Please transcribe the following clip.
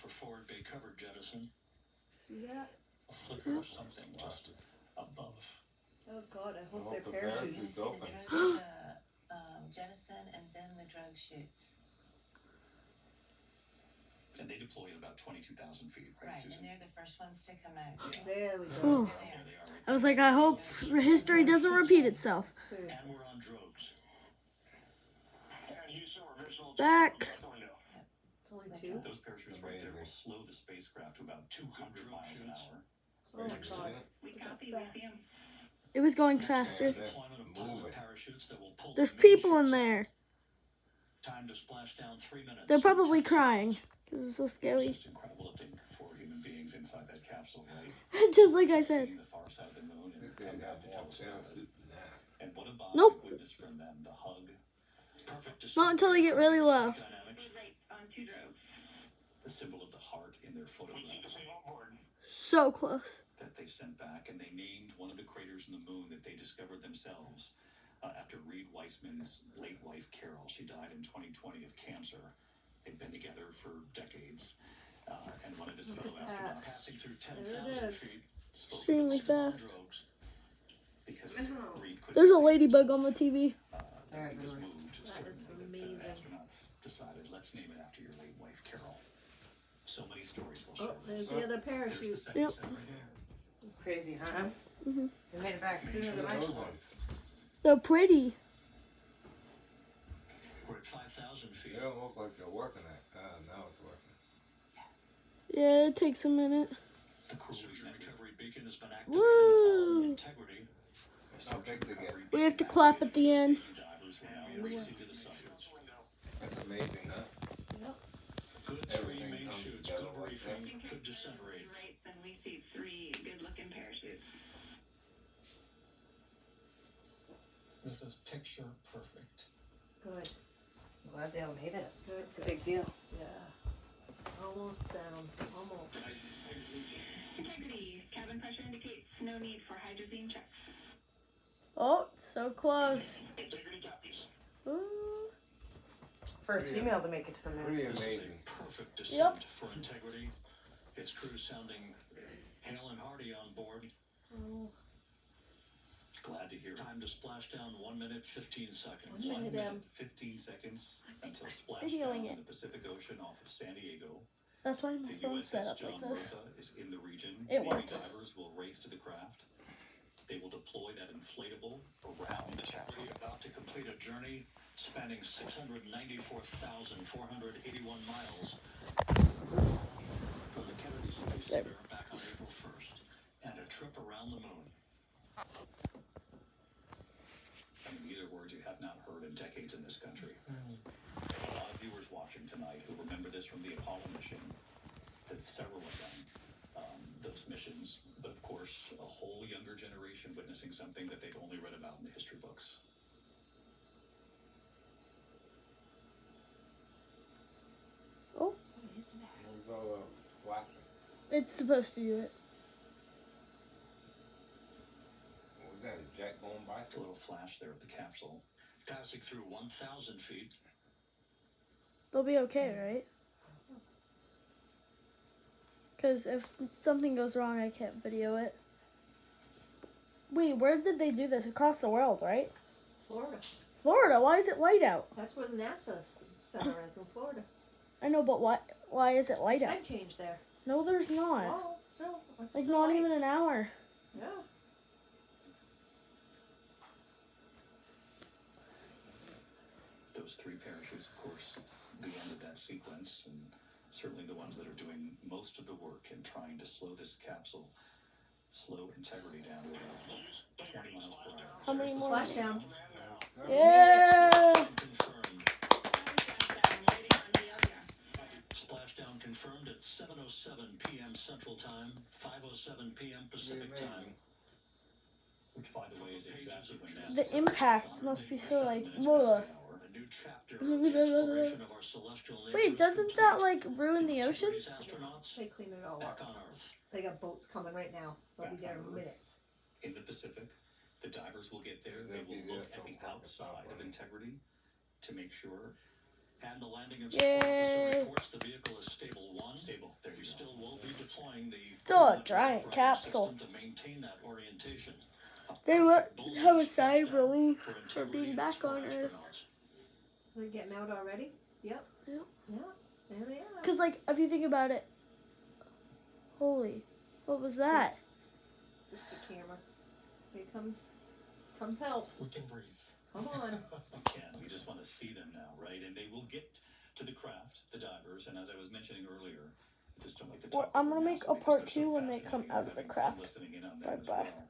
for forward bay cover jettison. See that? A flicker of something just above. Oh God, I hope their parachute's open. Jettison and then the drug chutes. And they deploy at about 22,000 feet, right, Susan? And they're the first ones to come out. Yeah. There we go. Ooh. I was like, I hope history doesn't repeat itself. Seriously. And we're on drogues. Back. It's only two? Those parachutes right there will slow the spacecraft to about 200 miles an hour. Oh my God. We Look how copy, fast. we see 'em. It was going faster. Deployment of pilot parachutes that will pull There's the people in chutes. there. Time to splash down 3 minutes. They're probably crying because it's so It's scary. just incredible to think for human beings inside that capsule, right? Just like I said. Seeing the far side of the moon and come back to tell us about it. And what about Nope. witness from them, the hug? Perfect Not until they get really low. dynamics. Right on 2 drogues. The symbol of the heart in their photographs So close. that they sent back, and they named one of the craters in the moon that they discovered themselves after Reed Weissman's late wife, Carol. She died in 2020 of cancer. They'd been together for decades, and one of his fellow at that. astronauts passing through There it 10,000 is. feet. spoke Extremely of them on fast. drugs because Reed couldn't There's a save ladybug himself. on the TV. He was moved That certainly is that amazing. the astronauts decided, let's name it after your late wife, Carol. So many stories will show Oh, there's us. the other There's the parachute. second Yep. set right there. Crazy, huh? Mhm. We made it back sooner than I thought. They're pretty. We're at 5,000 feet. They don't look like they're working at. Now it's working. Yeah, it takes a minute. The cruise recovery beacon has been activated. Woo! Integrity. How big they get. We have to clap at the end. Divers are now racing to the surface. That's amazing, huh? Yep. Good Everything 3 main comes chutes, together good like that. briefing, could disintegrate. Right, then we see 3 good-looking parachutes. This is picture perfect. Good. Glad they all made it. Good. It's a big deal. Yeah. Almost down. Almost. Integrity. Cabin pressure indicates no need for hydrazine checks. Oh, so close. Integrity copies. Ooh. First Pretty- female to make it to the moon. Pretty This is a amazing. perfect descent Yep. for integrity. Its crew sounding hale and hearty on board. Oh, Glad to hear. Time to splash down 1 minute, 15 seconds. 1 minute, 15 seconds until splash videoing down it. in the Pacific Ocean off of San Diego. That's why my The phone's set USS up John like this. Bertha is in the region. It Navy works. divers will race to the craft. They will deploy that inflatable around the capsule. About to complete a journey spanning 694,481 miles from the Kennedy Space There. Center back on April 1st, and a trip around the moon. I mean, these are words you have not heard in decades in this country. A lot of viewers watching tonight who remember this from the Apollo mission, that several of them, those missions, but of course, a whole younger generation witnessing something that they've only read about in the history books. Oh, what is that? It was all flapping. it's supposed to do it. What was that? A jet going by? A little flash there of the capsule, passing through 1,000 feet. They'll be okay, right? Because if something goes wrong, I can't video it. Wait, where did they do this? Across the world, right? Florida. Florida. Why is it light out? That's where the NASA center is in Florida. I know, but why is it light out? Time change there. No, there's not. Oh, still. It's Like, still not light. even an hour. Yeah. Those 3 parachutes, of course, the end of that sequence, and certainly the ones that are doing most of the work in trying to slow this capsule, slow integrity down to about 20 miles per hour. How many more? Splash down. Yeah. Confirmed. Splashdown confirmed at 7:07 p.m. Central Time, 5:07 p.m. Pacific Time. Which, by the way, is exactly when NASA The said impact must be so, like, 7 minutes past whoa. the hour. A new chapter of the exploration of our celestial Wait, neighbors doesn't that, complete. like, ruin the ocean? Integrity's astronauts They clean it all back up. on Earth. They got boats coming right now. They'll be Back there on in Earth. minutes. In the Pacific, the divers will get there. Yeah, They they'll be will there look so at the fucking outside of funny. integrity to make sure. And the landing and support officer Yay. reports the vehicle is stable 1. Stable. wearing the Still a full giant pressure capsule. system to maintain that orientation. They Perfect would bullseye have a sigh of touchdown relief for integrity being and back smart on Earth. astronauts. They're getting out already? Yep. Yep. Yeah. There they are. Because, like, if you think about it, holy, what was that? Just the camera. Here comes help. We can breathe. Come on. We can. We just want to see them now, right? And they will get to the craft, the divers, and as I was mentioning earlier, I just don't like to Well, talk I'm over gonna make NASA a because part they're so 2 when they come fascinating. out of the Having fun craft. listening in on them as Bye-bye. well.